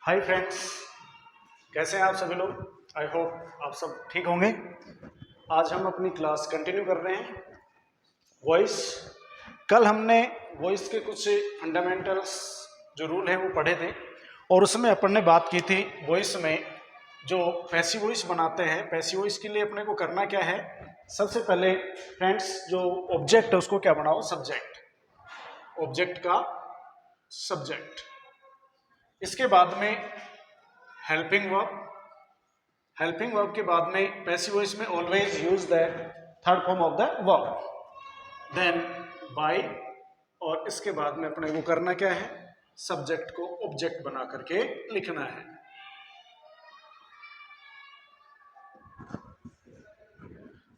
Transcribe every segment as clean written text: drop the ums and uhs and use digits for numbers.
Hi friends, कैसे हैं आप सभी लोग। आई होप आप सब ठीक होंगे। आज हम अपनी क्लास कंटिन्यू कर रहे हैं वॉइस। कल हमने वॉइस के कुछ फंडामेंटल्स जो रूल है वो पढ़े थे और उसमें अपन ने बात की थी वॉइस में जो पैसिव वॉइस बनाते हैं। पैसिव वॉइस के लिए अपने को करना क्या है, सबसे पहले फ्रेंड्स जो ऑब्जेक्ट है उसको क्या बनाओ, सब्जेक्ट। ऑब्जेक्ट का सब्जेक्ट। इसके बाद में हेल्पिंग वर्ब। हेल्पिंग वर्ब के बाद में पैसिव वॉइस में always use the third form of the verb, then by, और इसके बाद में अपने को करना क्या है, सब्जेक्ट को ऑब्जेक्ट बना करके लिखना है।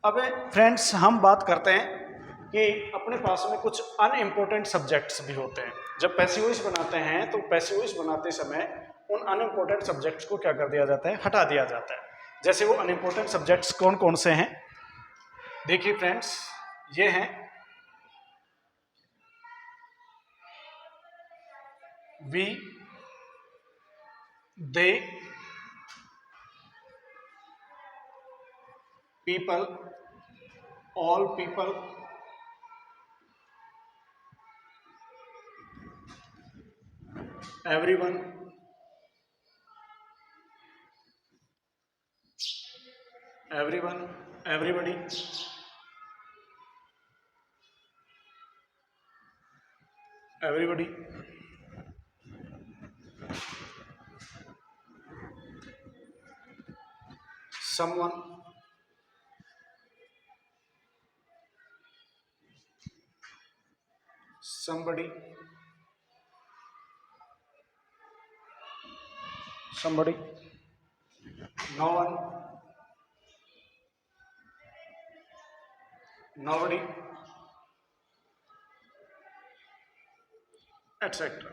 अब फ्रेंड्स हम बात करते हैं कि अपने पास में कुछ अनइम्पोर्टेंट सब्जेक्ट्स भी होते हैं। जब पैसिव वॉइस बनाते हैं तो पैसिव वॉइस बनाते समय उन अनइम्पोर्टेंट सब्जेक्ट्स को क्या कर दिया जाता है, हटा दिया जाता है। जैसे वो अनइम्पोर्टेंट सब्जेक्ट्स कौन कौन से हैं, देखिए फ्रेंड्स, ये हैं we, they, people, all people, everyone, everyone, everybody, everybody, someone, somebody, somebody, no one, nobody, et cetera.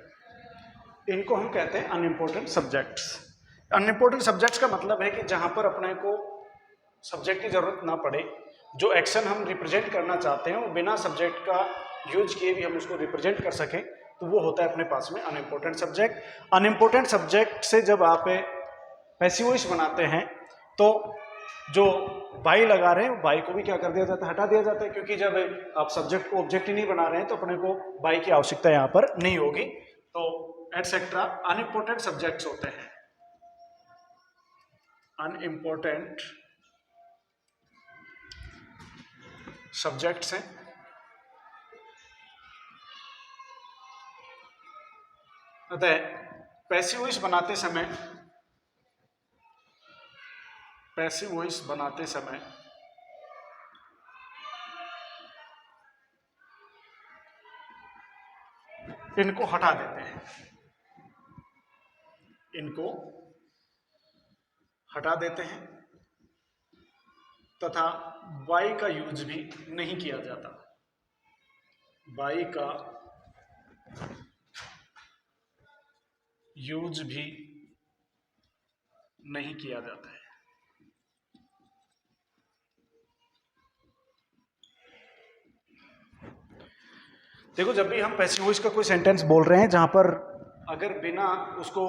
इनको हम कहते हैं अनइम्पोर्टेंट सब्जेक्ट्स। अनइम्पोर्टेंट सब्जेक्ट्स का मतलब है कि जहां पर अपने को सब्जेक्ट की जरूरत ना पड़े, जो एक्शन हम रिप्रेजेंट करना चाहते हैं वो बिना सब्जेक्ट का यूज किए भी हम उसको रिप्रेजेंट कर सकें, तो वो होता है अपने पास में अनइम्पोर्टेंट सब्जेक्ट। अनइम्पोर्टेंट सब्जेक्ट से जब आप पैसिव वॉइस बनाते हैं तो जो बाई लगा रहे हैं वो बाई को भी क्या कर दिया जाता है, हटा दिया जाता है, क्योंकि जब आप सब्जेक्ट को ऑब्जेक्ट ही नहीं बना रहे हैं तो अपने को बाई की आवश्यकता यहाँ पर नहीं होगी। तो एटसेट्रा अनइम्पोर्टेंट सब्जेक्ट्स होते हैं। अनइम्पोर्टेंट सब्जेक्ट्स हैं। अतः पैसिव वॉइस बनाते समय इनको हटा देते हैं, इनको हटा देते हैं तथा बाई का यूज भी नहीं किया जाता। बाई का यूज भी नहीं किया जाता है। देखो, जब भी हम पैसिव वॉइस का कोई सेंटेंस बोल रहे हैं जहां पर अगर बिना उसको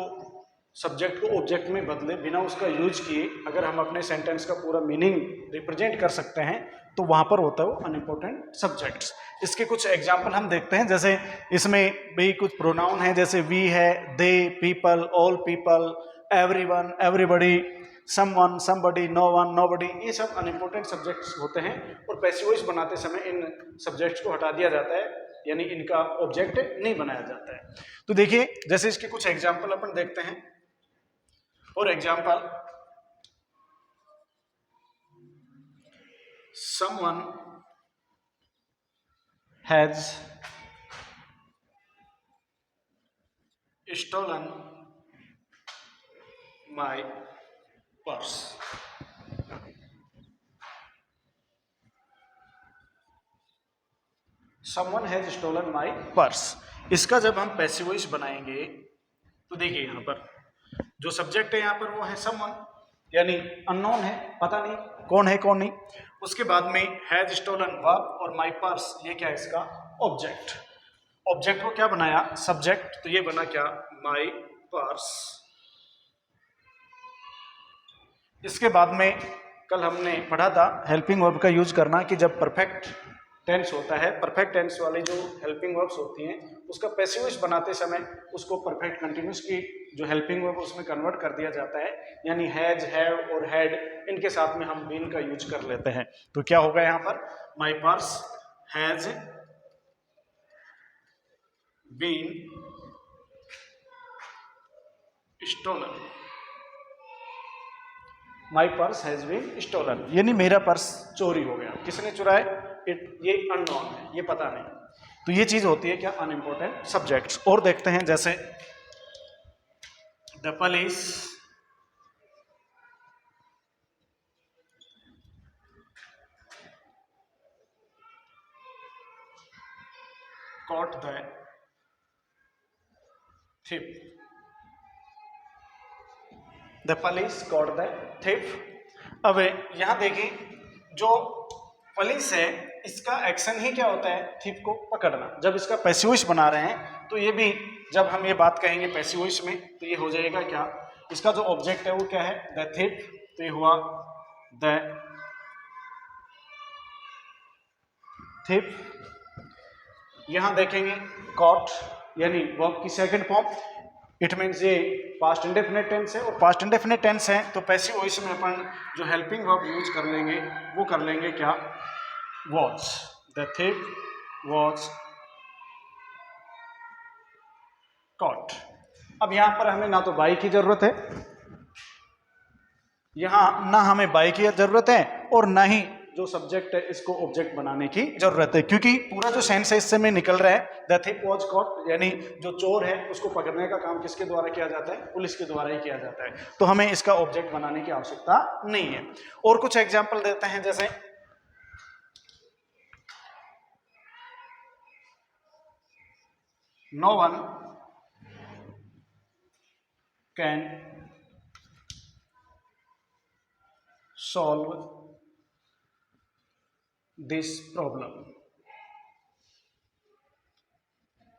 सब्जेक्ट को ऑब्जेक्ट में बदले, बिना उसका यूज किए अगर हम अपने सेंटेंस का पूरा मीनिंग रिप्रेजेंट कर सकते हैं तो वहां पर होता है वो अनइम्पोर्टेंट सब्जेक्ट्स। इसके कुछ एग्जाम्पल हम देखते हैं। जैसे इसमें भी कुछ प्रोनाउन है, जैसे वी है, they, people, all people, everyone, everybody, someone, somebody, no one, nobody, ये सब अनइम्पोर्टेंट सब्जेक्ट्स होते हैं और पैसिव वॉइस बनाते समय इन सब्जेक्ट्स को हटा दिया जाता है, यानी इनका ऑब्जेक्ट नहीं बनाया जाता है। तो देखिए, जैसे इसके कुछ एग्जाम्पल अपन देखते हैं। For example, someone has stolen my purse. Someone has stolen my purse. इसका जब हम पैसिव वॉइस बनाएंगे तो देखिए यहां पर जो सब्जेक्ट है यहाँ पर वो है समवन, यानी अननोन है, पता नहीं कौन है कौन नहीं। उसके बाद में हैज स्टोलन वर्ब और माई पर्स, ये क्या है इसका ऑब्जेक्ट। ऑब्जेक्ट को क्या बनाया, सब्जेक्ट, तो ये बना क्या, माई पर्स। इसके बाद में कल हमने पढ़ा था हेल्पिंग वर्ब का यूज करना कि जब परफेक्ट टेंस होता है, परफेक्ट टेंस वाली जो हेल्पिंग वर्ब्स होती हैं उसका पैसिव वॉइस बनाते समय उसको परफेक्ट कंटिन्यूस की जो हेल्पिंग वर्ब उसमें कन्वर्ट कर दिया जाता है, यानी हैज, हैव और हैड इनके साथ में हम बीन का यूज कर लेते हैं। तो क्या होगा यहाँ पर, my purse has been stolen, my purse has been stolen, यानी मेरा पर्स चोरी हो गया। किसने चुराया, ये अननोन है, ये पता नहीं। तो ये चीज होती है क्या, अनइम्पोर्टेंट सब्जेक्ट्स। और देखते हैं जैसे the police caught the thief, the police caught the thief। अब यहां देखें जो पुलिस है इसका एक्शन ही क्या होता है, थीफ को पकड़ना। जब इसका पैसिव वॉइस बना रहे हैं तो ये भी, जब हम ये बात कहेंगे पैसिव वॉइस में तो ये हो जाएगा क्या, इसका जो ऑब्जेक्ट है वो क्या है, द थीफ, तो ये हुआ द थीफ। यहां देखेंगे कॉट, यानी वर्ब की सेकंड फॉर्म, इट मीन्स ये पास्ट इंडेफिनिट टेंस है, और पास्ट इंडेफिनिट टेंस है तो पैसिव वॉइस में अपन जो हेल्पिंग वर्ब यूज कर लेंगे वो कर लेंगे क्या, was, the thief was caught। अब यहां पर हमें ना तो बाई की जरूरत है, यहां ना हमें बाई की जरूरत है और ना ही जो सब्जेक्ट है इसको ऑब्जेक्ट बनाने की जरूरत है, क्योंकि पूरा जो सेंस है इससे में निकल रहा है द थिफ वॉज कॉट, यानी जो चोर है उसको पकड़ने का काम किसके द्वारा किया जाता है, पुलिस के द्वारा ही किया जाता है। तो हमें इसका ऑब्जेक्ट बनाने की आवश्यकता नहीं है। और कुछ एग्जाम्पल देते हैं, जैसे no one can solve this problem,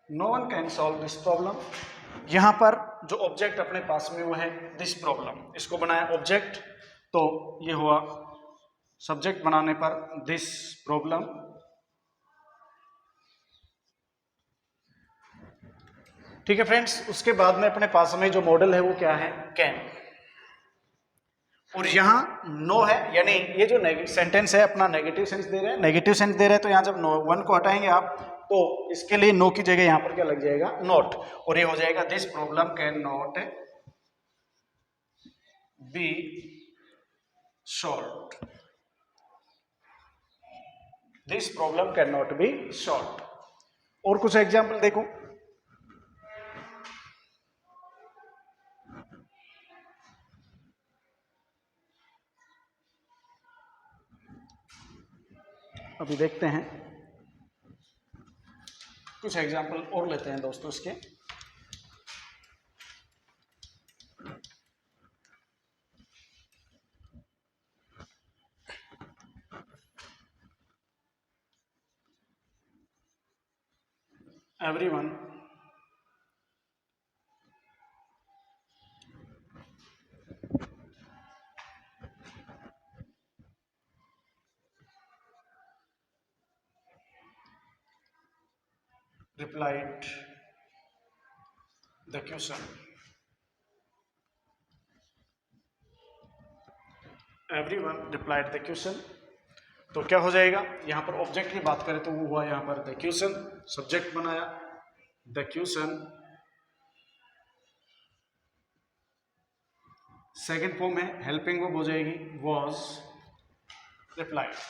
no one can solve this problem। यहां पर जो ऑब्जेक्ट अपने पास में वो है दिस प्रॉब्लम, इसको बनाया ऑब्जेक्ट, तो ये हुआ सब्जेक्ट बनाने पर दिस प्रॉब्लम। ठीक है फ्रेंड्स, उसके बाद में अपने पास में जो मॉडल है वो क्या है, कैन। और यहां नो है, यानी ये जो सेंटेंस है अपना नेगेटिव सेंस दे रहा है, नेगेटिव सेंस दे रहा है, तो यहां जब नो वन को हटाएंगे आप तो इसके लिए नो की जगह यहां पर क्या लग जाएगा, नॉट, और ये हो जाएगा this problem can not be solved, this problem can not be solved. और कुछ एग्जाम्पल देखो, अभी देखते हैं कुछ एग्जाम्पल और लेते हैं दोस्तों इसके। Everyone replied the question, everyone replied the question। तो क्या हो जाएगा, यहां पर ऑब्जेक्ट की बात करें तो वो हुआ यहां पर द क्वेश्चन, सब्जेक्ट बनाया द क्वेश्चन, सेकेंड फॉर्म है हेल्पिंग वर्ब हो जाएगी was replied।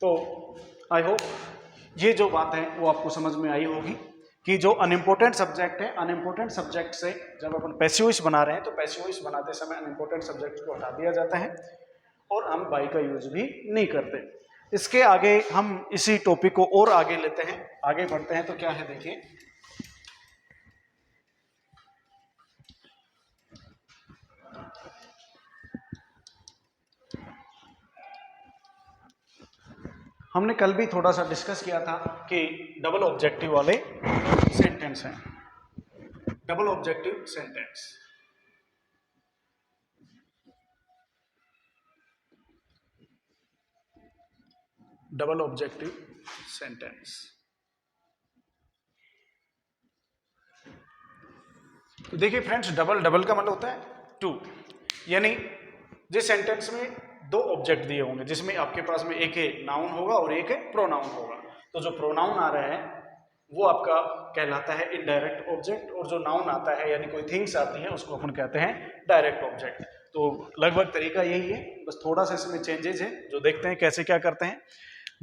तो आई होप ये जो बात है वो आपको समझ में आई होगी कि जो अनइम्पोर्टेंट सब्जेक्ट है, अनइम्पोर्टेंट सब्जेक्ट से जब अपन पैसिव वॉइस बना रहे हैं तो पैसिव वॉइस बनाते समय अनइम्पोर्टेंट सब्जेक्ट को हटा दिया जाता है और हम बाई का यूज भी नहीं करते। इसके आगे हम इसी टॉपिक को और आगे लेते हैं, आगे बढ़ते हैं। तो क्या है देखिए, हमने कल भी थोड़ा सा डिस्कस किया था कि डबल ऑब्जेक्टिव वाले सेंटेंस हैं। Double objective sentence. Double objective sentence. तो देखिए फ्रेंड्स, डबल डबल का मतलब होता है टू, यानी जिस सेंटेंस में दो ऑब्जेक्ट दिए होंगे, जिसमें आपके पास में एक है नाउन होगा और एक है प्रोनाउन होगा, तो जो प्रोनाउन आ रहा है वो आपका कहलाता है इनडायरेक्ट ऑब्जेक्ट, और जो नाउन आता है यानी कोई थिंग्स आती हैं उसको अपन कहते हैं डायरेक्ट ऑब्जेक्ट। तो लगभग तरीका यही है, बस थोड़ा सा इसमें चेंजेस है जो देखते हैं कैसे क्या करते हैं।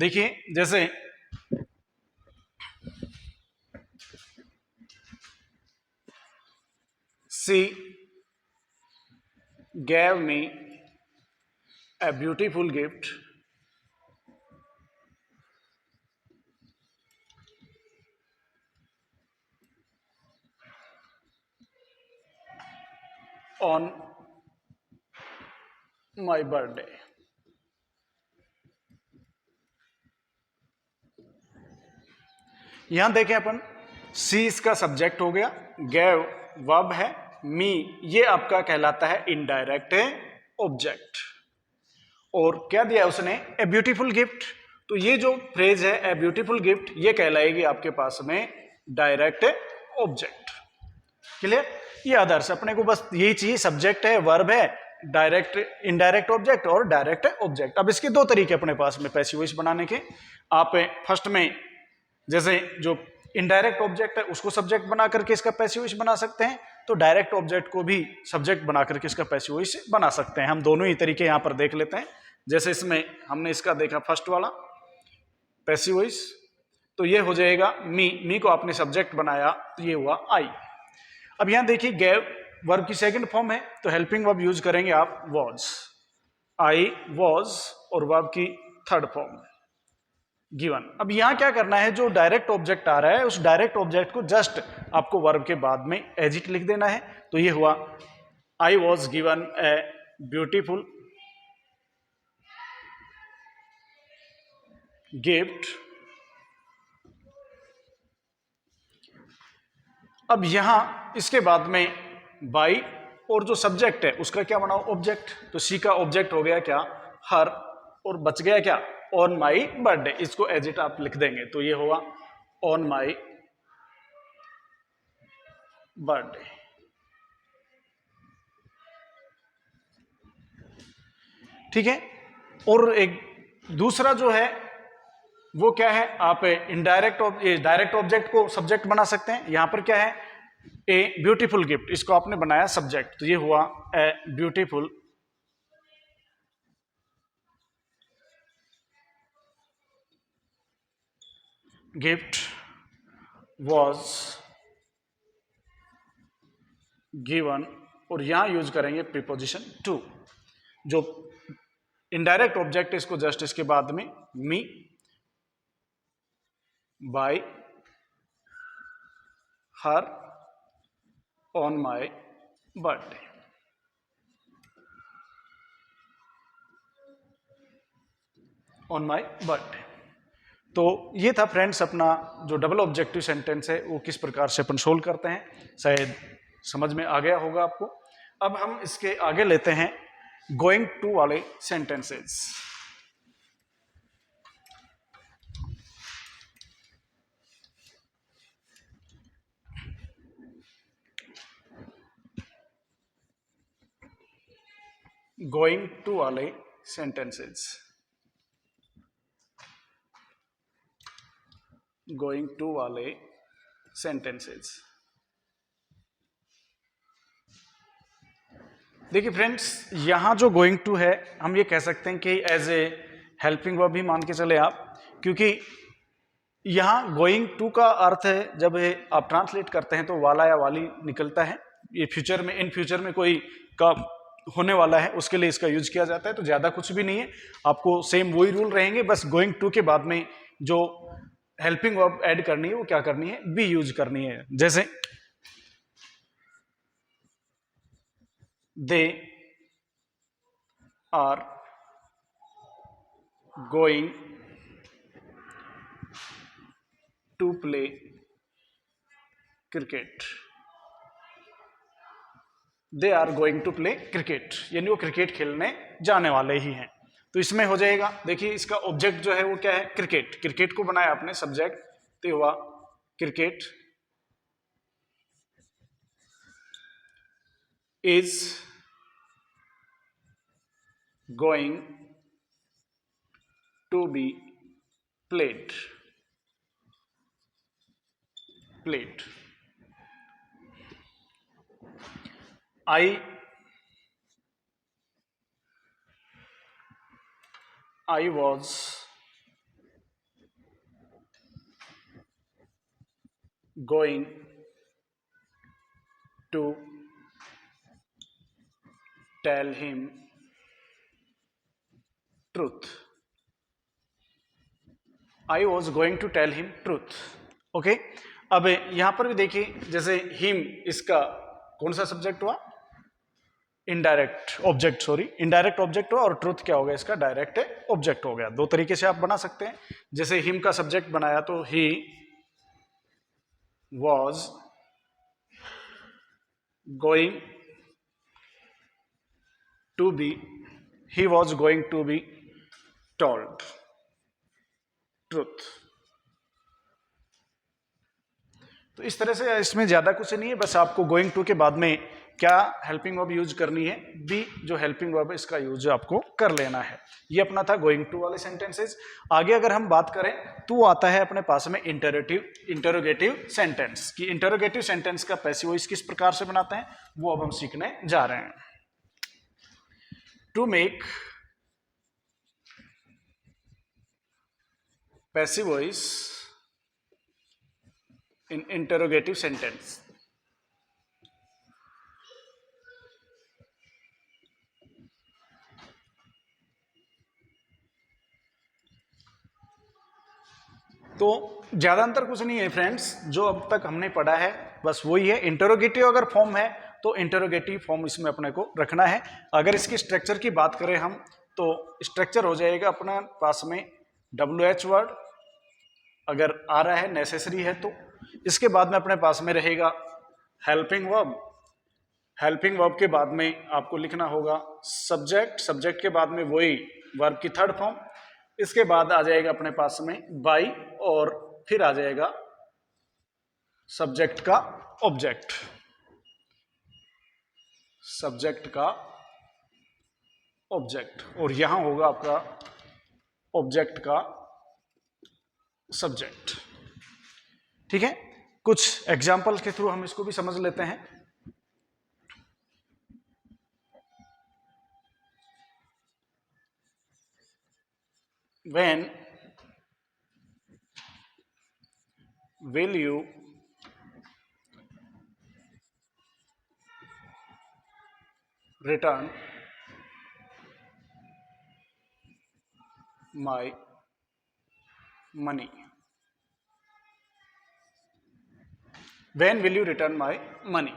देखिए जैसे सी gave me a beautiful gift on my birthday। यहां देखें अपन, सी इसका सब्जेक्ट हो गया, गैव वर्ब है, मी ये आपका कहलाता है इनडायरेक्ट ऑब्जेक्ट, और क्या दिया उसने, ए ब्यूटीफुल गिफ्ट। तो ये जो फ्रेज है ए ब्यूटीफुल गिफ्ट, ये कहलाएगी आपके पास में डायरेक्ट ऑब्जेक्ट। क्लियर? ये आदर्श अपने को बस यही चाहिए, सब्जेक्ट है, वर्ब है, डायरेक्ट इनडायरेक्ट ऑब्जेक्ट और डायरेक्ट ऑब्जेक्ट। अब इसके दो तरीके अपने पास में पैसिव वॉइस बनाने के। आप फर्स्ट में जैसे जो इनडायरेक्ट ऑब्जेक्ट है उसको सब्जेक्ट बना करके इसका पैसिव वॉइस बना सकते हैं, तो डायरेक्ट ऑब्जेक्ट को भी सब्जेक्ट बना करके इसका पैसिव वॉइस बना सकते हैं। हम दोनों ही तरीके यहां पर देख लेते हैं। जैसे इसमें हमने इसका देखा फर्स्ट वाला पैसिव वॉइस, तो ये हो जाएगा मी को आपने सब्जेक्ट बनाया तो ये हुआ आई। अब यहां देखिए गैव वर्ब की सेकंड फॉर्म है, तो हेल्पिंग वर्ब यूज करेंगे आप वॉज, आई वॉज, और वर्ब की थर्ड फॉर्म गिवन। अब यहां क्या करना है, जो डायरेक्ट ऑब्जेक्ट आ रहा है उस डायरेक्ट ऑब्जेक्ट को जस्ट आपको वर्ब के बाद में एज इट लिख देना है। तो ये हुआ I was given A beautiful gift. अब यहां इसके बाद में बाई, और जो सब्जेक्ट है उसका क्या बनाओ, ऑब्जेक्ट। तो सी का ऑब्जेक्ट हो गया क्या, हर, और बच गया क्या, ऑन माई बर्थडे। इसको एज इट आप लिख देंगे तो ये होगा ऑन माई बर्थडे। ठीक है। और एक दूसरा जो है वो क्या है, आप इनडायरेक्ट डायरेक्ट ऑब्जेक्ट को सब्जेक्ट बना सकते हैं। यहां पर क्या है, ए ब्यूटीफुल गिफ्ट, इसको आपने बनाया सब्जेक्ट, तो ये हुआ a beautiful gift was given, और यहां यूज करेंगे प्रीपोजिशन टू। जो इनडायरेक्ट ऑब्जेक्ट इसको जस्ट इसके बाद में me, by, her, on my birthday. On my birthday. तो ये था फ्रेंड्स अपना जो डबल ऑब्जेक्टिव सेंटेंस है वो किस प्रकार से अपन सोल्व करते हैं, शायद समझ में आ गया होगा आपको। अब हम इसके आगे लेते हैं गोइंग टू वाले सेंटेंसेस। गोइंग टू वाले सेंटेंसेस, गोइंग टू वाले सेंटेंसेस। देखिए फ्रेंड्स, यहां जो गोइंग टू है हम ये कह सकते हैं कि एज ए हेल्पिंग वर्ब भी मान के चले आप, क्योंकि यहां गोइंग टू का अर्थ है जब आप ट्रांसलेट करते हैं तो वाला या वाली निकलता है। ये फ्यूचर में, इन फ्यूचर में कोई काम होने वाला है उसके लिए इसका यूज किया जाता है, तो ज्यादा कुछ भी नहीं है, आपको सेम वही रूल रहेंगे। बस गोइंग टू के बाद में जो हेल्पिंग वर्ब ऐड करनी है वो क्या करनी है, बी यूज करनी है। जैसे they are going to play cricket. They are going to play cricket, यानी वो क्रिकेट खेलने जाने वाले ही हैं। तो इसमें हो जाएगा, देखिए इसका ऑब्जेक्ट जो है वो क्या है, क्रिकेट। क्रिकेट को बनाया आपने सब्जेक्ट, तो हुआ cricket is going to be played. I was going to tell him truth. I was going to tell him truth. Okay, अब यहां पर भी देखिए, जैसे हिम इसका कौन सा सब्जेक्ट हुआ, indirect object, sorry indirect object हुआ, और ट्रुथ क्या हो गया इसका, डायरेक्ट ऑब्जेक्ट हो गया। दो तरीके से आप बना सकते हैं। जैसे हिम का सब्जेक्ट बनाया तो he was going to be, he was going to be told truth. तो इस तरह से इसमें ज्यादा कुछ नहीं है, बस आपको गोइंग टू के बाद में क्या हेल्पिंग वर्ब यूज करनी है, बी जो हेल्पिंग वर्ब है इसका यूज आपको कर लेना है। ये अपना था गोइंग टू वाले सेंटेंसेस। आगे अगर हम बात करें तो आता है अपने पास में इंटरोगेटिव सेंटेंस, कि इंटरोगेटिव सेंटेंस का पैसिव वॉइस किस प्रकार से बनाते हैं वो अब हम सीखने जा रहे हैं। To make passive voice in interrogative sentence, तो ज्यादा अंतर कुछ नहीं है फ्रेंड्स, जो अब तक हमने पढ़ा है बस वही है। इंटरोगेटिव अगर फॉर्म है तो इंटरोगेटिव फॉर्म इसमें अपने को रखना है। अगर इसकी स्ट्रक्चर की बात करें हम तो स्ट्रक्चर हो जाएगा अपना पास में WH वर्ड, अगर आ रहा है नेसेसरी है तो। इसके बाद में अपने पास में रहेगा हेल्पिंग वर्ब, हेल्पिंग वर्ब के बाद में आपको लिखना होगा सब्जेक्ट, सब्जेक्ट के बाद में वही वर्ब की थर्ड फॉर्म। इसके बाद आ जाएगा अपने पास में बाई, और फिर आ जाएगा सब्जेक्ट का ऑब्जेक्ट, सब्जेक्ट का ऑब्जेक्ट, और यहां होगा आपका ऑब्जेक्ट का सब्जेक्ट। ठीक है, कुछ एग्जाम्पल के थ्रू हम इसको भी समझ लेते हैं। When will you return my money? When will you return my money?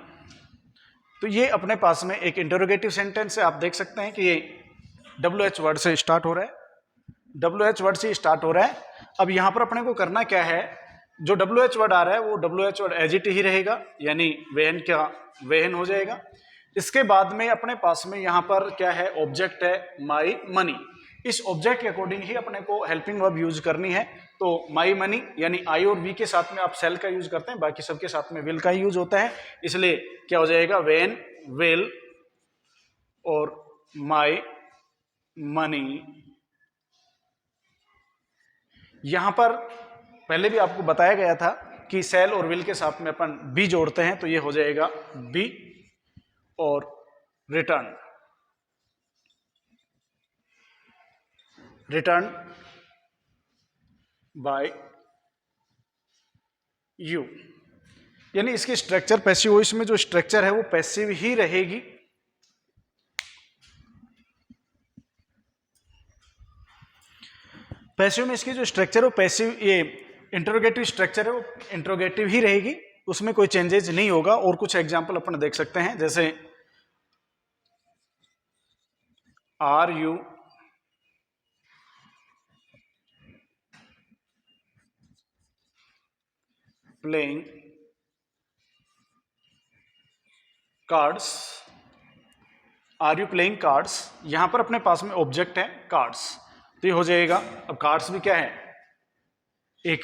तो ये अपने पास में एक इंटरोगेटिव सेंटेंस है। आप देख सकते हैं कि ये WH वर्ड से स्टार्ट हो रहा है, WH वर्ड से स्टार्ट हो रहा है। अब यहां पर अपने को करना क्या है, जो WH वर्ड आ रहा है वो WH वर्ड एज इट ही रहेगा, यानी वेहन क्या वेहन हो जाएगा। इसके बाद में अपने पास में यहां पर क्या है, ऑब्जेक्ट है माई मनी। इस ऑब्जेक्ट के अकॉर्डिंग ही अपने को हेल्पिंग वर्ब यूज करनी है। तो माई मनी यानी आई और वी के साथ में आप सेल का यूज करते हैं, बाकी सबके साथ में विल का ही यूज होता है, इसलिए क्या हो जाएगा वेन विल और माई मनी। यहां पर पहले भी आपको बताया गया था कि सेल और विल के साथ में अपन बी जोड़ते हैं, तो ये हो जाएगा बी और रिटर्न, रिटर्न बाय यू। यानी इसकी स्ट्रक्चर पैसिव वॉइस में जो स्ट्रक्चर है वो पैसिव ही रहेगी। पैसिव में इसकी जो स्ट्रक्चर है वो पैसिव, ये इंटरोगेटिव स्ट्रक्चर है वो इंटरोगेटिव ही रहेगी, उसमें कोई चेंजेस नहीं होगा। और कुछ एग्जांपल अपन देख सकते हैं, जैसे are you playing cards are you playing cards, यहां पर अपने पास में ऑब्जेक्ट है कार्ड्स, तो ये हो जाएगा। अब कार्ड्स भी क्या है, एक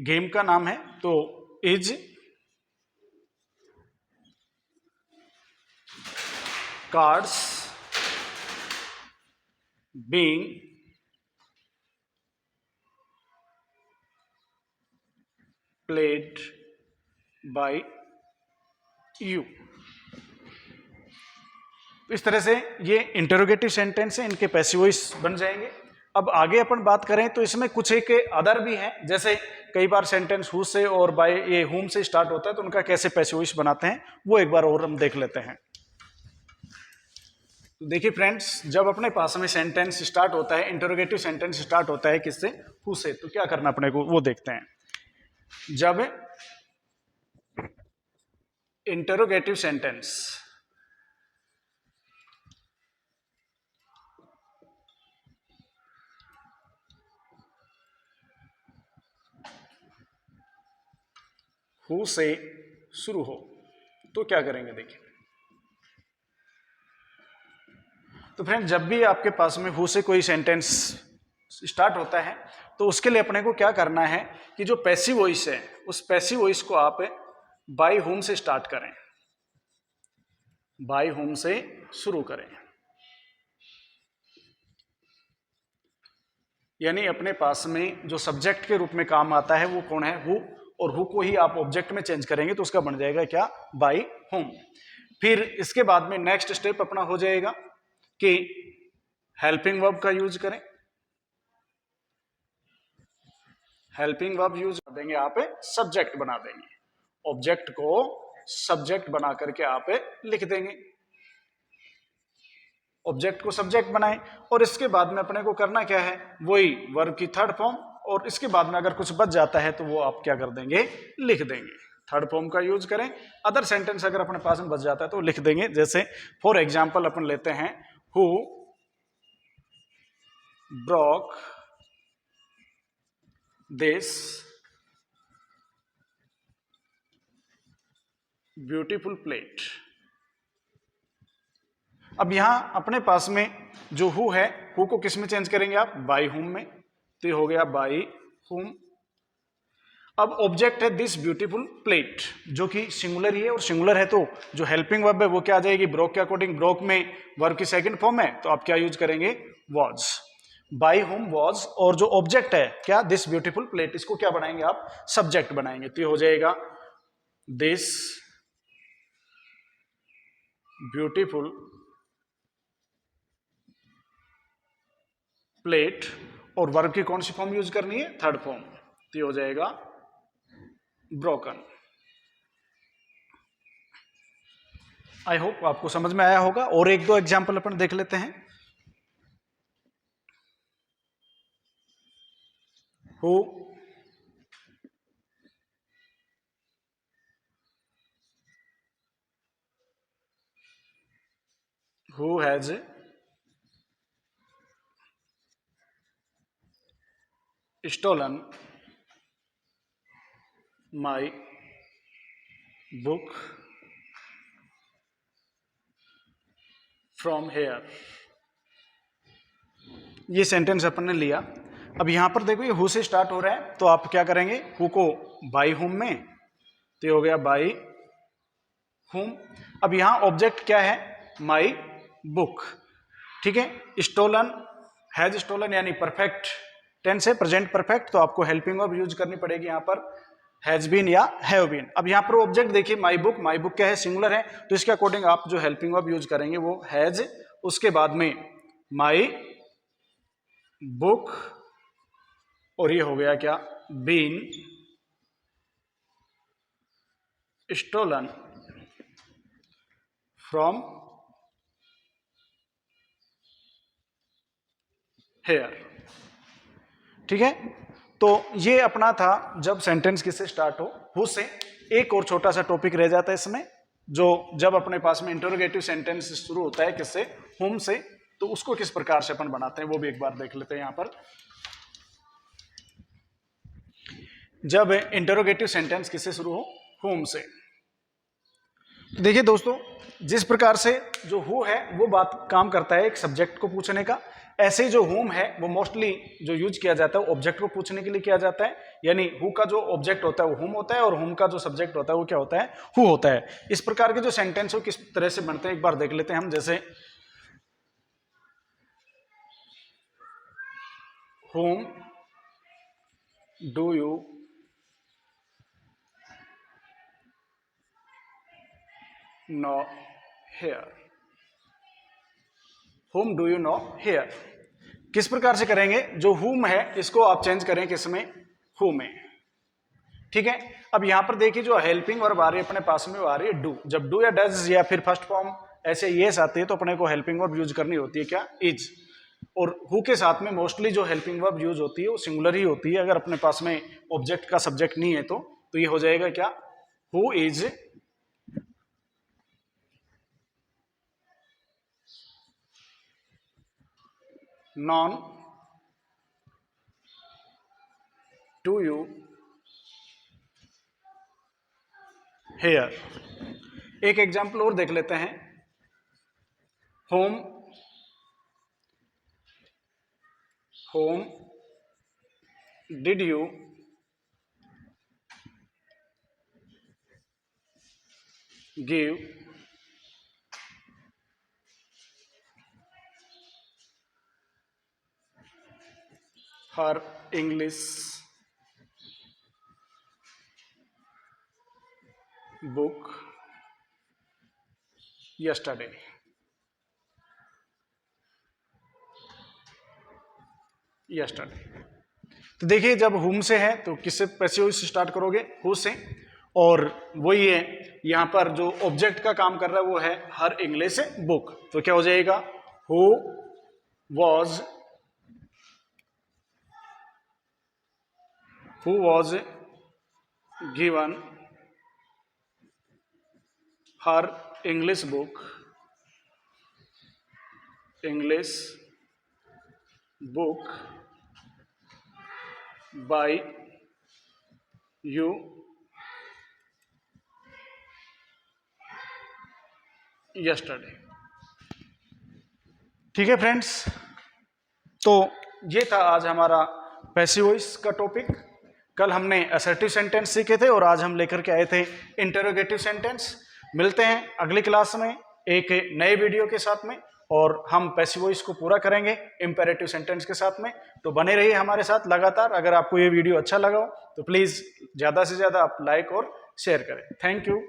गेम का नाम है, तो is cards being played by you. इस तरह से ये इंटरोगेटिव सेंटेंस है, इनके पैसिव वॉइस बन जाएंगे। अब आगे अपन बात करें तो इसमें कुछ एक अदर भी हैं, जैसे कई बार सेंटेंस हु से और बाय ये हुम से स्टार्ट होता है, तो उनका कैसे पैसिव वॉइस बनाते हैं वो एक बार और हम देख लेते हैं। तो देखिए फ्रेंड्स, जब अपने पास में सेंटेंस स्टार्ट होता है, इंटरोगेटिव सेंटेंस स्टार्ट होता है किससे, हु से, तो क्या करना अपने को वो देखते हैं। जब इंटरोगेटिव सेंटेंस हु से शुरू हो तो क्या करेंगे, देखिए। तो फ्रेंड, जब भी आपके पास में हु से कोई सेंटेंस स्टार्ट होता है तो उसके लिए अपने को क्या करना है कि जो पैसिव वॉइस है उस पैसिव वॉइस को आप बाय हुम से स्टार्ट करें, बाय हुम से शुरू करें। यानी अपने पास में जो सब्जेक्ट के रूप में काम आता है वो कौन है, हु, और हु को ही आप ऑब्जेक्ट में चेंज करेंगे तो उसका बन जाएगा क्या, बाय हुम। फिर इसके बाद में नेक्स्ट स्टेप अपना हो जाएगा कि हेल्पिंग वर्ब का यूज करें। हेल्पिंग वर्ब यूज कर देंगे, आप सब्जेक्ट बना देंगे, ऑब्जेक्ट को सब्जेक्ट बना करके आप लिख देंगे, ऑब्जेक्ट को सब्जेक्ट बनाएं। और इसके बाद में अपने को करना क्या है, वही वर्ब की थर्ड फॉर्म, और इसके बाद में अगर कुछ बच जाता है तो वो आप क्या कर देंगे, लिख देंगे। थर्ड फॉर्म का यूज करें। अदर सेंटेंस अगर अपने पास में बच जाता है तो लिख देंगे। जैसे फॉर एग्जाम्पल अपन लेते हैं, who broke this beautiful plate. अब यहां अपने पास में जो हु है, हु को किस में चेंज करेंगे आप, बाय हुम में, तो ये हो गया बाय हुम। अब ऑब्जेक्ट है दिस ब्यूटीफुल प्लेट, जो कि सिंगुलर ही है, और सिंगुलर है तो जो हेल्पिंग वर्ब है वो क्या आ जाएगी, ब्रोक के अकॉर्डिंग। ब्रोक में वर्ब की सेकंड फॉर्म है तो आप क्या यूज करेंगे, वॉज। बाय हुम वॉज, और जो ऑब्जेक्ट है क्या, दिस ब्यूटीफुल प्लेट, इसको क्या बनाएंगे आप, सब्जेक्ट बनाएंगे, तो ये हो जाएगा दिस ब्यूटीफुल प्लेट, और वर्ब की कौन सी फॉर्म यूज करनी है, थर्ड फॉर्म, तो ये हो जाएगा ब्रोकन। आई होप आपको समझ में आया होगा। और एक दो एग्जाम्पल अपन देख लेते हैं। who has stolen my book from here। ये सेंटेंस अपन ने लिया। अब यहां पर देखो ये हु से स्टार्ट हो रहा है, तो आप क्या करेंगे, हु को बाय हुम में, तो हो गया बाय हुम। अब यहां ऑब्जेक्ट क्या है, माई बुक, ठीक है। स्टोलन, हैज स्टोलन यानी परफेक्ट टेंस है, प्रेजेंट परफेक्ट, तो आपको हेल्पिंग वर्ब यूज करनी पड़ेगी यहां पर, हैज बीन या हैव बीन। अब यहां पर ऑब्जेक्ट देखिए माई बुक, माई बुक क्या है, सिंगुलर है, तो इसके अकॉर्डिंग आप जो हेल्पिंग वर्ब यूज करेंगे वो हैज, उसके बाद में माई बुक, और ये हो गया क्या, बीन स्टोलन फ्रॉम हेयर, ठीक है। तो ये अपना था जब सेंटेंस किससे स्टार्ट हो, हु से। एक और छोटा सा टॉपिक रह जाता है इसमें, जो जब अपने पास में इंटरोगेटिव सेंटेंस शुरू होता है किससे, हुम से, तो उसको किस प्रकार से अपन बनाते हैं वो भी एक बार देख लेते हैं यहां पर। जब इंटरोगेटिव सेंटेंस किससे शुरू हो, हुम से, देखिए दोस्तों, जिस प्रकार से जो हु है वो बात काम करता है एक सब्जेक्ट को पूछने का, ऐसे ही जो हुम है वो मोस्टली जो यूज किया जाता है ऑब्जेक्ट को पूछने के लिए किया जाता है। यानी हु का जो ऑब्जेक्ट होता है वो हुम होता है और हुम का जो सब्जेक्ट होता है वो क्या होता है, हु होता है। इस प्रकार के जो सेंटेंस हो किस तरह से बनते हैं एक बार देख लेते हैं हम। जैसे whom do you know here? whom do you know here? किस प्रकार से करेंगे, जो whom है इसको आप चेंज करें किसमें, who में। ठीक है, अब यहां पर देखिए जो हेल्पिंग वर्ब आ रही है अपने पास में वो आ रही है डू। जब डू या डज या फिर फर्स्ट फॉर्म ऐसे येस आती है तो अपने को हेल्पिंग वर्ब यूज करनी होती है क्या, इज। और हु के साथ में मोस्टली जो हेल्पिंग वर्ब यूज होती है वो सिंगुलर ही होती है। अगर अपने पास में ऑब्जेक्ट का सब्जेक्ट नहीं है तो ये हो जाएगा क्या, who is known to you here. एक एग्जाम्पल और देख लेते हैं। Whom did you give her English book yesterday। तो देखिए जब हुम से है तो किससे पैसिव से स्टार्ट करोगे, हु से। और वही है यहां पर जो ऑब्जेक्ट का काम कर रहा है वो है हर इंग्लिश बुक, तो क्या हो जाएगा, who was given her English book by you yesterday। ठीक है फ्रेंड्स, तो ये था आज हमारा पैसिव वॉइस का टॉपिक। कल हमने असर्टिव सेंटेंस सीखे थे और आज हम लेकर के आए थे इंटरोगेटिव सेंटेंस। मिलते हैं अगली क्लास में एक नए वीडियो के साथ में और हम पैसिव वॉइस को पूरा करेंगे इंपेरेटिव सेंटेंस के साथ में। तो बने रहिए हमारे साथ लगातार। अगर आपको ये वीडियो अच्छा लगा हो तो प्लीज़ ज़्यादा से ज़्यादा आप लाइक और शेयर करें। Thank you.